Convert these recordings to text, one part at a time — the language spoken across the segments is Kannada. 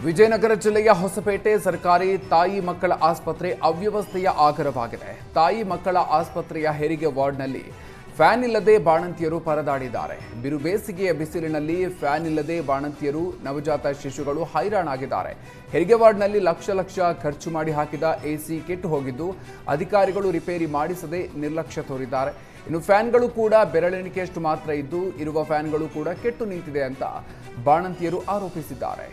ವಿಜಯನಗರ ಜಿಲ್ಲೆಯ ಹೊಸಪೇಟೆ ಸರ್ಕಾರಿ ತಾಯಿ ಮಕ್ಕಳ ಆಸ್ಪತ್ರೆ ಅವ್ಯವಸ್ಥೆಯ ಆಗರವಾಗಿದೆ. ತಾಯಿ ಮಕ್ಕಳ ಆಸ್ಪತ್ರೆಯ ಹೆರಿಗೆ ವಾರ್ಡ್ನಲ್ಲಿ ಫ್ಯಾನ್ ಇಲ್ಲದೆ ಬಾಣಂತಿಯರು ಪರದಾಡಿದ್ದಾರೆ. ಬಿರುಬೇಸಿಗೆಯ ಬಿಸಿಲಿನಲ್ಲಿ ಫ್ಯಾನ್ ಇಲ್ಲದೆ ಬಾಣಂತಿಯರು, ನವಜಾತ ಶಿಶುಗಳು ಹೈರಾಣಾಗಿದ್ದಾರೆ. ಹೆರಿಗೆ ವಾರ್ಡ್ನಲ್ಲಿ ಲಕ್ಷ ಖರ್ಚು ಮಾಡಿ ಹಾಕಿದ ಎಸಿ ಕೆಟ್ಟು ಹೋಗಿದ್ದು, ಅಧಿಕಾರಿಗಳು ರಿಪೇರಿ ಮಾಡಿಸದೆ ನಿರ್ಲಕ್ಷ್ಯ ತೋರಿದ್ದಾರೆ. ಇನ್ನು ಫ್ಯಾನ್ಗಳು ಕೂಡ ಬೆರಳೆಣಿಕೆಯಷ್ಟು ಮಾತ್ರ ಇದ್ದು, ಇರುವ ಫ್ಯಾನ್ಗಳು ಕೂಡ ಕೆಟ್ಟು ನಿಂತಿದೆ ಅಂತ ಬಾಣಂತಿಯರು ಆರೋಪಿಸಿದ್ದಾರೆ.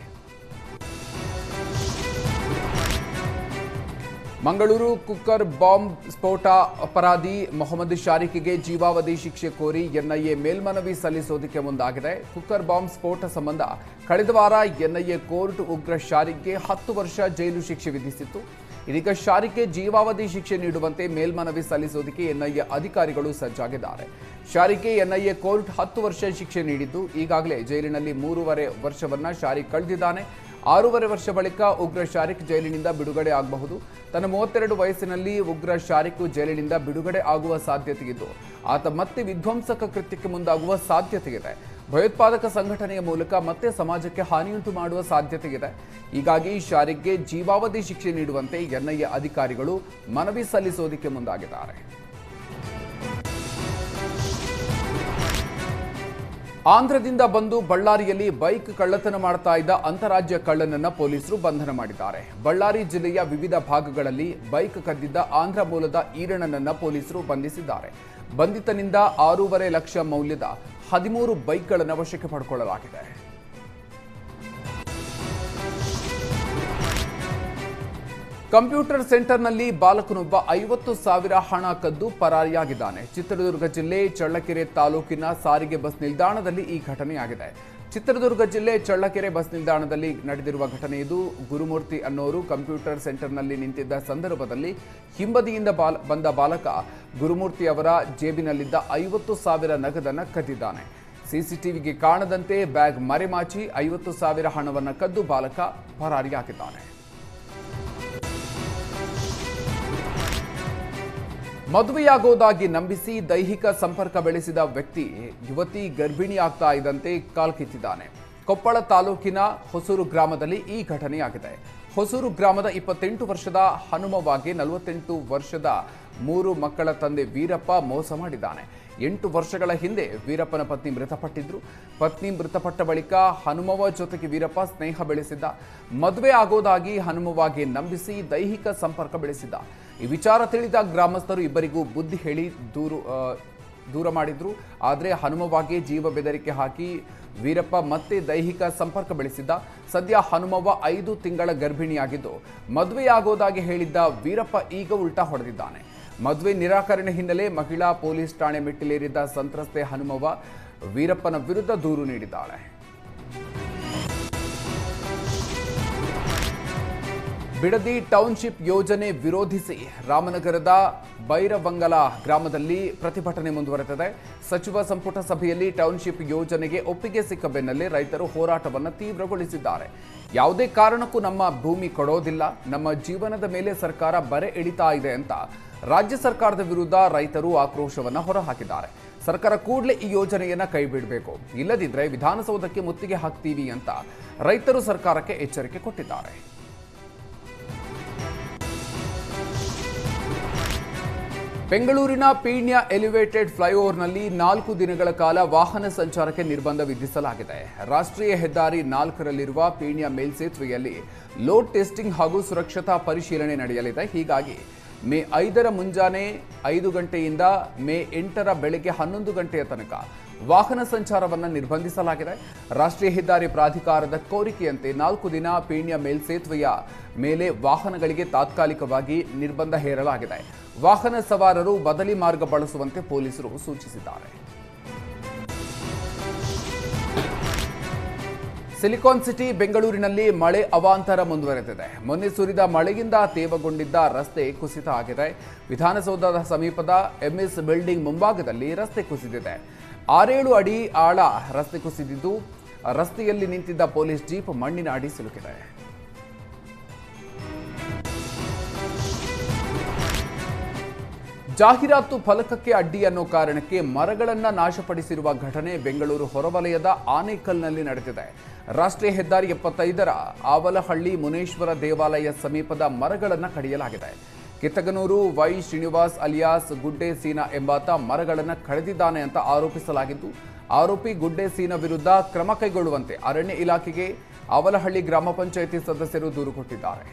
ಮಂಗಳೂರು ಕುಕ್ಕರ್ ಬಾಂಬ್ ಸ್ಫೋಟ ಅಪರಾಧಿ ಮೊಹಮ್ಮದ್ ಶಾರಿಕ್ಗೆ ಜೀವಾವಧಿ ಶಿಕ್ಷೆ ಕೋರಿ ಎನ್ಐಎ ಮೇಲ್ಮನವಿ ಸಲ್ಲಿಸೋದಕ್ಕೆ ಮುಂದಾಗಿದೆ. ಕುಕ್ಕರ್ ಬಾಂಬ್ ಸ್ಫೋಟ ಸಂಬಂಧ ಕಳೆದ ವಾರ ಎನ್ಐಎ ಕೋರ್ಟ್ ಉಗ್ರ ಶಾರಿಕ್ಗೆ 10 ವರ್ಷ ಜೈಲು ಶಿಕ್ಷೆ ವಿಧಿಸಿತ್ತು. ಇದೀಗ ಶಾರಿಕ್ಗೆ ಜೀವಾವಧಿ ಶಿಕ್ಷೆ ನೀಡುವಂತೆ ಮೇಲ್ಮನವಿ ಸಲ್ಲಿಸೋದಕ್ಕೆ ಎನ್ಐಎ ಅಧಿಕಾರಿಗಳು ಸಜ್ಜಾಗಿದ್ದಾರೆ. ಶಾರಿಕ್ಗೆ ಎನ್ಐಎ ಕೋರ್ಟ್ 10 ವರ್ಷ ಶಿಕ್ಷೆ ನೀಡಿದ್ದು, ಈಗಾಗಲೇ ಜೈಲಿನಲ್ಲಿ 3.5 ವರ್ಷವನ್ನ ಶಾರಿಕ್ ಕಳೆದಿದ್ದಾನೆ. 6.5 ವರ್ಷ ಬಳಿಕ ಉಗ್ರ ಶಾರಿಕ್ ಜೈಲಿನಿಂದ ಬಿಡುಗಡೆ ಆಗಬಹುದು. ತನ್ನ 32 ವಯಸ್ಸಿನಲ್ಲಿ ಉಗ್ರ ಶಾರಿಕ್ ಜೈಲಿನಿಂದ ಬಿಡುಗಡೆ ಆಗುವ ಸಾಧ್ಯತೆಯಿದ್ದು, ಆತ ಮತ್ತೆ ವಿಧ್ವಂಸಕ ಕೃತ್ಯಕ್ಕೆ ಮುಂದಾಗುವ ಸಾಧ್ಯತೆಯಿದೆ. ಭಯೋತ್ಪಾದಕ ಸಂಘಟನೆಯ ಮೂಲಕ ಮತ್ತೆ ಸಮಾಜಕ್ಕೆ ಹಾನಿಯುಂಟು ಮಾಡುವ ಸಾಧ್ಯತೆಯಿದೆ. ಹೀಗಾಗಿ ಶಾರಿಕ್ಗೆ ಜೀವಾವಧಿ ಶಿಕ್ಷೆ ನೀಡುವಂತೆ ಎನ್ಐಎ ಅಧಿಕಾರಿಗಳು ಮನವಿ ಸಲ್ಲಿಸೋದಕ್ಕೆ ಮುಂದಾಗಿದ್ದಾರೆ. ಆಂಧ್ರದಿಂದ ಬಂದು ಬಳ್ಳಾರಿಯಲ್ಲಿ ಬೈಕ್ ಕಳ್ಳತನ ಮಾಡ್ತಾ ಇದ್ದ ಅಂತಾರಾಜ್ಯ ಕಳ್ಳನನ್ನ ಪೊಲೀಸರು ಬಂಧನ ಮಾಡಿದ್ದಾರೆ. ಬಳ್ಳಾರಿ ಜಿಲ್ಲೆಯ ವಿವಿಧ ಭಾಗಗಳಲ್ಲಿ ಬೈಕ್ ಕದ್ದಿದ್ದ ಆಂಧ್ರ ಮೂಲದ ಈರಣ್ಣನನ್ನ ಪೊಲೀಸರು ಬಂಧಿಸಿದ್ದಾರೆ. ಬಂಧಿತನಿಂದ 6.5 ಲಕ್ಷ ಮೌಲ್ಯದ 13 ಬೈಕ್ಗಳನ್ನು ವಶಕ್ಕೆ ಪಡೆದುಕೊಳ್ಳಲಾಗಿದೆ. ಕಂಪ್ಯೂಟರ್ ಸೆಂಟರ್ನಲ್ಲಿ ಬಾಲಕನೊಬ್ಬ 50,000 ಹಣ ಕದ್ದು ಪರಾರಿಯಾಗಿದ್ದಾನೆ. ಚಿತ್ರದುರ್ಗ ಜಿಲ್ಲೆ ಚಳ್ಳಕೆರೆ ತಾಲೂಕಿನ ಸಾರಿಗೆ ಬಸ್ ನಿಲ್ದಾಣದಲ್ಲಿ ಈ ಘಟನೆಯಾಗಿದೆ. ಚಿತ್ರದುರ್ಗ ಜಿಲ್ಲೆ ಚಳ್ಳಕೆರೆ ಬಸ್ ನಿಲ್ದಾಣದಲ್ಲಿ ನಡೆದಿರುವ ಘಟನೆ ಇದು. ಗುರುಮೂರ್ತಿ ಅನ್ನೋರು ಕಂಪ್ಯೂಟರ್ ಸೆಂಟರ್ನಲ್ಲಿ ನಿಂತಿದ್ದ ಸಂದರ್ಭದಲ್ಲಿ ಹಿಂಬದಿಯಿಂದ ಬಂದ ಬಾಲಕ ಗುರುಮೂರ್ತಿ ಅವರ ಜೇಬಿನಲ್ಲಿದ್ದ 50,000 ನಗದನ್ನು ಕದ್ದಿದ್ದಾನೆ. ಸಿಸಿಟಿವಿಗೆ ಕಾಣದಂತೆ ಬ್ಯಾಗ್ ಮರೆಮಾಚಿ 50,000 ಹಣವನ್ನು ಕದ್ದು ಬಾಲಕ ಪರಾರಿಯಾಗಿದ್ದಾನೆ. ಮದುವೆಯಾಗೋದಾಗಿ ನಂಬಿಸಿ ದೈಹಿಕ ಸಂಪರ್ಕ ಬೆಳೆಸಿದ ವ್ಯಕ್ತಿ ಯುವತಿ ಗರ್ಭಿಣಿ ಆಗ್ತಾ ಇದ್ದಂತೆ ಕಾಲ್ಕಿತ್ತಿದ್ದಾನೆ. ಕೊಪ್ಪಳ ತಾಲೂಕಿನ ಹೊಸೂರು ಗ್ರಾಮದಲ್ಲಿ ಈ ಘಟನೆಯಾಗಿದೆ. ಹೊಸೂರು ಗ್ರಾಮದ 28 ವರ್ಷದ ಹನುಮವ್ವಗೆ 48 ವರ್ಷದ 3 ಮಕ್ಕಳ ತಂದೆ ವೀರಪ್ಪ ಮೋಸ ಮಾಡಿದ್ದಾನೆ. 8 ವರ್ಷಗಳ ಹಿಂದೆ ವೀರಪ್ಪನ ಪತ್ನಿ ಮೃತಪಟ್ಟಿದ್ರು. ಪತ್ನಿ ಮೃತಪಟ್ಟ ಬಳಿಕ ಹನುಮವ್ವ ಜೊತೆಗೆ ವೀರಪ್ಪ ಸ್ನೇಹ ಬೆಳೆಸಿದ್ದ. ಮದುವೆ ಆಗೋದಾಗಿ ಹನುಮವ್ವಗೆ ನಂಬಿಸಿ ದೈಹಿಕ ಸಂಪರ್ಕ ಬೆಳೆಸಿದ್ದ. ಈ ವಿಚಾರ ತಿಳಿದ ಗ್ರಾಮಸ್ಥರು ಇಬ್ಬರಿಗೂ ಬುದ್ಧಿ ಹೇಳಿ ದೂರ ಮಾಡಿದ್ರು. ಆದರೆ ಹನುಮವ್ವಗೆ ಜೀವ ಬೆದರಿಕೆ ಹಾಕಿ ವೀರಪ್ಪ ಮತ್ತೆ ದೈಹಿಕ ಸಂಪರ್ಕ ಬೆಳೆಸಿದ್ದ. ಸದ್ಯ ಹನುಮವ್ವ 5 ತಿಂಗಳ ಗರ್ಭಿಣಿಯಾಗಿದ್ದು, ಮದುವೆಯಾಗೋದಾಗಿ ಹೇಳಿದ್ದ ವೀರಪ್ಪ ಈಗ ಉಲ್ಟಾ ಹೊಡೆದಿದ್ದಾನೆ. ಮದುವೆ ನಿರಾಕರಣೆ ಹಿನ್ನೆಲೆ ಮಹಿಳಾ ಪೊಲೀಸ್ ಠಾಣೆ ಮೆಟ್ಟಿಲೇರಿದ್ದ ಸಂತ್ರಸ್ತೆ ಹನುಮವ್ವ ವೀರಪ್ಪನ ವಿರುದ್ಧ ದೂರು ನೀಡಿದ್ದಾಳೆ. ಬಿಡದಿ ಟೌನ್ಶಿಪ್ ಯೋಜನೆ ವಿರೋಧಿಸಿ ರಾಮನಗರದ ಬೈರಬಂಗಲ ಗ್ರಾಮದಲ್ಲಿ ಪ್ರತಿಭಟನೆ ಮುಂದುವರೆದಿದೆ. ಸಚಿವ ಸಂಪುಟ ಸಭೆಯಲ್ಲಿ ಟೌನ್ಶಿಪ್ ಯೋಜನೆಗೆ ಒಪ್ಪಿಗೆ ಸಿಕ್ಕ ಬೆನ್ನಲ್ಲೇ ರೈತರು ಹೋರಾಟವನ್ನು ತೀವ್ರಗೊಳಿಸಿದ್ದಾರೆ. ಯಾವುದೇ ಕಾರಣಕ್ಕೂ ನಮ್ಮ ಭೂಮಿ ಕೊಡೋದಿಲ್ಲ, ನಮ್ಮ ಜೀವನದ ಮೇಲೆ ಸರ್ಕಾರ ಬರೆ ಎಳಿತಾ ಇದೆ ಅಂತ ರಾಜ್ಯ ಸರ್ಕಾರದ ವಿರುದ್ಧ ರೈತರು ಆಕ್ರೋಶವನ್ನು ಹೊರಹಾಕಿದ್ದಾರೆ. ಸರ್ಕಾರ ಕೂಡಲೇ ಈ ಯೋಜನೆಯನ್ನ ಕೈಬಿಡಬೇಕು, ಇಲ್ಲದಿದ್ದರೆ ವಿಧಾನಸೌಧಕ್ಕೆ ಮುತ್ತಿಗೆ ಹಾಕ್ತೀವಿ ಅಂತ ರೈತರು ಸರ್ಕಾರಕ್ಕೆ ಎಚ್ಚರಿಕೆ ಕೊಟ್ಟಿದ್ದಾರೆ. ಬೆಂಗಳೂರಿನ ಪೀಣ್ಯ ಎಲಿವೇಟೆಡ್ ಫ್ಲೈಓವರ್ನಲ್ಲಿ 4 ದಿನಗಳ ಕಾಲ ವಾಹನ ಸಂಚಾರಕ್ಕೆ ನಿರ್ಬಂಧ ವಿಧಿಸಲಾಗಿದೆ. ರಾಷ್ಟ್ರೀಯ ಹೆದ್ದಾರಿ 4ರಲ್ಲಿರುವ ಪೀಣ್ಯ ಮೇಲ್ಸೇತುವೆಯಲ್ಲಿ ಲೋಡ್ ಟೆಸ್ಟಿಂಗ್ ಹಾಗೂ ಸುರಕ್ಷತಾ ಪರಿಶೀಲನೆ ನಡೆಯಲಿದೆ. ಹೀಗಾಗಿ ಮೇ 5ರ ಮುಂಜಾನೆ 5 ಗಂಟೆಯಿಂದ ಮೇ 8ರ ಬೆಳಗ್ಗೆ 11 ಗಂಟೆಯ ತನಕ ವಾಹನ ಸಂಚಾರವನ್ನು ನಿರ್ಬಂಧಿಸಲಾಗಿದೆ. ರಾಷ್ಟ್ರೀಯ ಹೆದ್ದಾರಿ ಪ್ರಾಧಿಕಾರದ ಕೋರಿಕೆಯಂತೆ 4 ದಿನ ಪೀಣ್ಯ ಮೇಲ್ಸೇತುವೆಯ ಮೇಲೆ ವಾಹನಗಳಿಗೆ ತಾತ್ಕಾಲಿಕವಾಗಿ ನಿರ್ಬಂಧ ಹೇರಲಾಗಿದೆ. ವಾಹನ ಸವಾರರು ಬದಲಿ ಮಾರ್ಗ ಬಳಸುವಂತೆ ಪೊಲೀಸರು ಸೂಚಿಸಿದ್ದಾರೆ. ಸಿಲಿಕಾನ್ ಸಿಟಿ ಬೆಂಗಳೂರಿನಲ್ಲಿ ಮಳೆ ಅವಾಂತರ ಮುಂದುವರೆದಿದೆ. ಮೊನ್ನೆ ಸುರಿದ ಮಳೆಯಿಂದ ತೇವಗೊಂಡಿದ್ದ ರಸ್ತೆ ಕುಸಿತ ಆಗಿದೆ. ವಿಧಾನಸೌಧದ ಸಮೀಪದ ಎಂಎಸ್ ಬಿಲ್ಡಿಂಗ್ ಮುಂಭಾಗದಲ್ಲಿ ರಸ್ತೆ ಕುಸಿದಿದೆ. 6-7 ಅಡಿ ಆಳ ರಸ್ತೆ ಕುಸಿದಿದ್ದು, ರಸ್ತೆಯಲ್ಲಿ ನಿಂತಿದ್ದ ಪೊಲೀಸ್ ಜೀಪ್ ಮಣ್ಣಿನ ಅಡಿ ಸಿಲುಕಿದೆ. ಜಾಹೀರಾತು ಫಲಕಕ್ಕೆ ಅಡ್ಡಿ ಅನ್ನೋ ಕಾರಣಕ್ಕೆ ಮರಗಳನ್ನು ನಾಶಪಡಿಸಿರುವ ಘಟನೆ ಬೆಂಗಳೂರು ಹೊರವಲಯದ ಆನೇಕಲ್ನಲ್ಲಿ ನಡೆದಿದೆ. ರಾಷ್ಟ್ರೀಯ ಹೆದ್ದಾರಿ 75ರ ಆವಲಹಳ್ಳಿ ಮುನೇಶ್ವರ ದೇವಾಲಯ ಸಮೀಪದ ಮರಗಳನ್ನು ಕಡಿಯಲಾಗಿದೆ. ಕಿತ್ತಗನೂರು ವೈ ಶ್ರೀನಿವಾಸ್ ಅಲಿಯಾಸ್ ಗುಡ್ಡೆ ಸೀನಾ ಎಂಬಾತ ಮರಗಳನ್ನು ಕಡಿದಿದ್ದಾನೆ ಅಂತ ಆರೋಪಿಸಲಾಗಿದ್ದು, ಆರೋಪಿ ಗುಡ್ಡೆ ಸೀನಾ ವಿರುದ್ಧ ಕ್ರಮ ಕೈಗೊಳ್ಳುವಂತೆ ಅರಣ್ಯ ಇಲಾಖೆಗೆ ಆವಲಹಳ್ಳಿ ಗ್ರಾಮ ಪಂಚಾಯಿತಿ ಸದಸ್ಯರು ದೂರು ಕೊಟ್ಟಿದ್ದಾರೆ.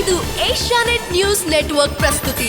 ಇದು ಏಷ್ಯಾನೆಟ್ ನ್ಯೂಸ್ ನೆಟ್ವರ್ಕ್ ಪ್ರಸ್ತುತಿ.